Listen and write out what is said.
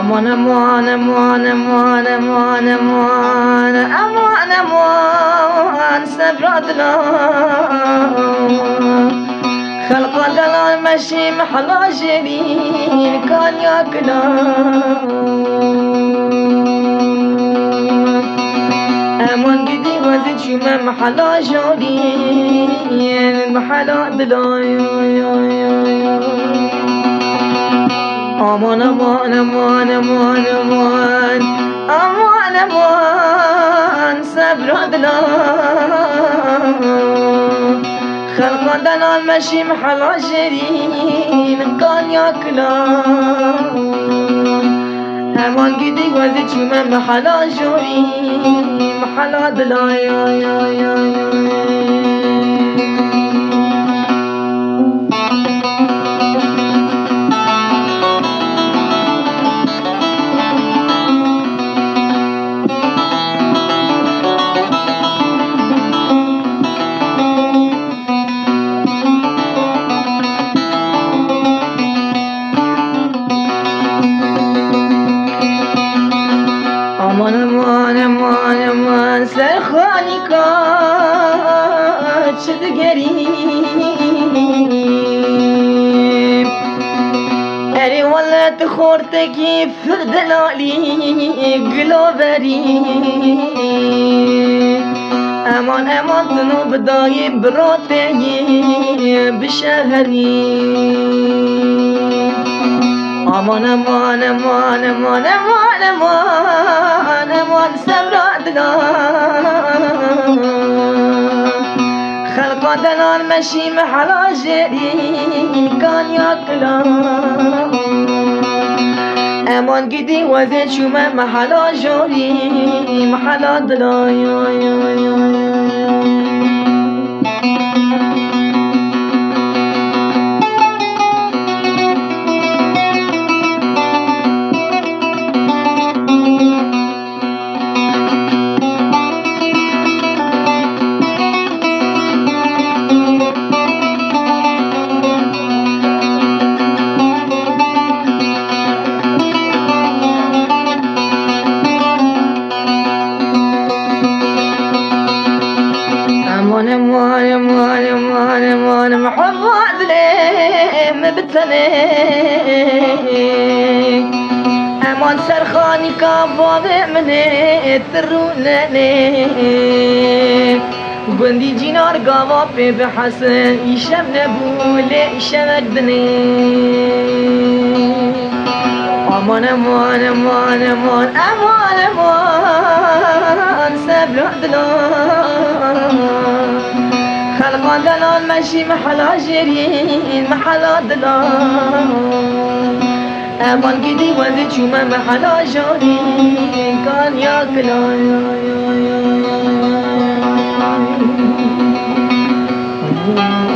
امان امان امان امان امان امان امان امان صبر دلان خلق دلان مشي محلا جرين كان ياكلان امان قدي وزد شو ما محلا جرين محلا دلان امان امان امان امان امان امان امان صبر دلان خلق دلان مشي محلا جرين كان ياكلان امان قدي وزد شو ما محلا جرين محلا دلان يا يا يا امان امان امان امان سرخانی کاج دگریم اری ولت خورتکی فردلالی گلوبری امان امان تنو بدای براتی بشهری امان امان امان امان امان امان امان صبر دلان خلق دلان مشي محلا جرين كان ياكلان امان قدي وزد شو ما محلا جرين محلا دلان يا يا يا امان امان امان امان امان محفظ لي مبتني امان سرخاني كابوغ مني ترونني بندي جينار قاوا بحسن يشم نبولي يشمدني امان امان امان امان امان امان صبر دلان خلق دلان مشي محلا جرين محلا دلان امان قدي وزد شو ما محلا جرين كان ياكلان يا يا يا